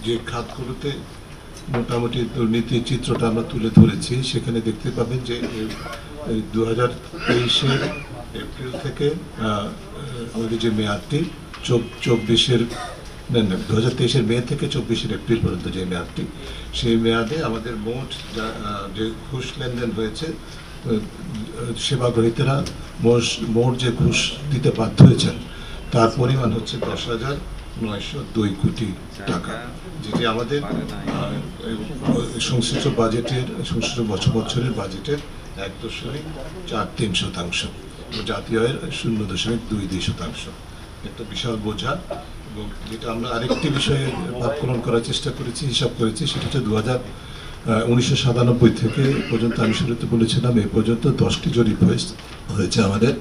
যে খাতগুলোতে মোটামুটি দুর্নীতির চিত্রটা আমরা তুলে ধরেছি, সেখানে দেখতে পাবেন যে 2023-এর এপ্রিল থেকে আমাদের যে মেয়াদটি 24-এর 2023-এর মে থেকে 24-এর এপ্রিল পর্যন্ত যে মেয়াদটি, সেই মেয়াদে আমাদের মোট যে ঘুষ লেনদেন হয়েছে, সেবা গ্রহীতারা মোট যে ঘুষ দিতে বাধ্য হয়েছেন তার পরিমাণ হচ্ছে 10,902 কোটি টাকা, যেটি আমাদের সংশ্লিষ্ট বাজেটের সংশ্লিষ্ট বছরের বাজেটের 1.43%, জাতীয় আয়ের 0.22%। একটা বিশাল বোঝা। এবং যেটা আমরা আরেকটি বিষয়ে আকলন করার চেষ্টা করেছি, হিসাব করেছি, সেটা হচ্ছে 1997 থেকে পর্যন্ত, আমি শুরুতে বলেছিলাম, এ পর্যন্ত 10টি জরিপ হয়েছে আমাদের,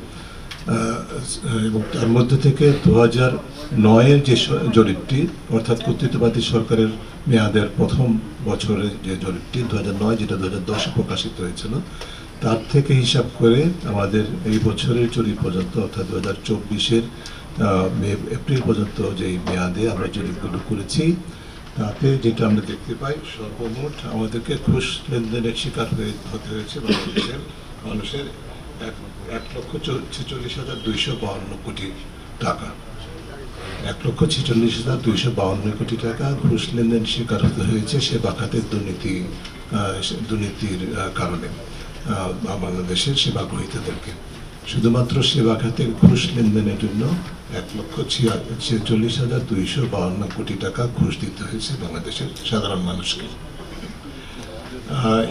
এবং তার মধ্যে থেকে 2009-এর যে জরিপটি, অর্থাৎ কর্তৃত্ববাদী সরকারের মেয়াদের প্রথম বছরে যে জরিপটি 2009, যেটা 2010-এ প্রকাশিত হয়েছিল, তার থেকে হিসাব করে আমাদের এই বছরের জরিপ পর্যন্ত, অর্থাৎ 2024-এর এপ্রিল পর্যন্ত যে মেয়াদে আমরা জরিপগুলো করেছি, তাতে যেটা আমরা দেখতে পাই, সর্বমোট আমাদেরকে ঘুষ লেনদেনের শিকার হতে হয়েছে মানুষের 1,46,252 কোটি টাকা। 1,46,252 কোটি টাকা ঘুষ লেনদেন শিকার হতে হয়েছে সেবা খাতের দুর্নীতির কারণে বাংলাদেশের সেবা গ্রহীতাদেরকে। শুধুমাত্র সেবা খাতের ঘুষ লেনদেনের জন্য 1,46,252 কোটি টাকা ঘুষ দিতে হয়েছে বাংলাদেশের সাধারণ মানুষকে।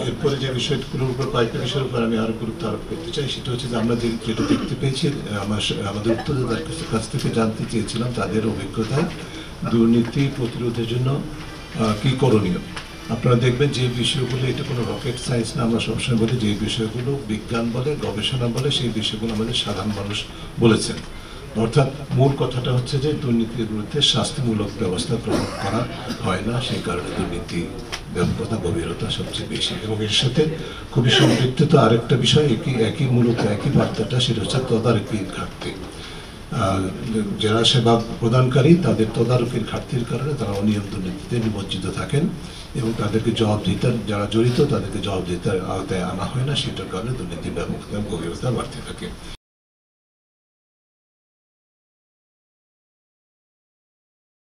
এরপরে যে বিষয়গুলোর উপর, কয়েকটা বিষয়ের উপর আমি আরো গুরুত্ব আরোপ করতে চাই, সেটা হচ্ছে যে আমরা যেটা দেখতে পেয়েছি, আমাদের উত্তরদাতার কাছ থেকে জানতে চেয়েছিলাম তাদের অভিজ্ঞতায় দুর্নীতি প্রতিরোধের জন্য কি করণীয়। আপনারা দেখবেন যে বিষয়গুলো, এটা কোনো রকেট সায়েন্স না, আমরা সবসময় বলি যে বিষয়গুলো বিজ্ঞান বলে, গবেষণা বলে, সেই বিষয়গুলো আমাদের সাধারণ মানুষ বলেছেন। অর্থাৎ মূল কথাটা হচ্ছে যে দুর্নীতির বিরুদ্ধে শাস্তিমূলক ব্যবস্থা গ্রহণ করা হয় না, সেই কারণে দুর্নীতি ব্যাপকতা, গভীরতা সবচেয়ে বেশি। এবং এর সাথে খুবই সম্পৃক্ত আরেকটা বিষয়, একই মূলত একই বার্তাটা, সেটা হচ্ছে তদারকির ঘাটতি। যারা সেবা প্রদানকারী, তাদের তদারকির ঘাটতির কারণে তারা অনিয়ম দুর্নীতিতে নিমজ্জিত থাকেন, এবং তাদেরকে জবাবদিহিতার, যারা জড়িত তাদেরকে জবাবদিহিতার আওতায় আনা হয় না, সেটার কারণে দুর্নীতির ব্যাপকতা, গভীরতা বাড়তে থাকে।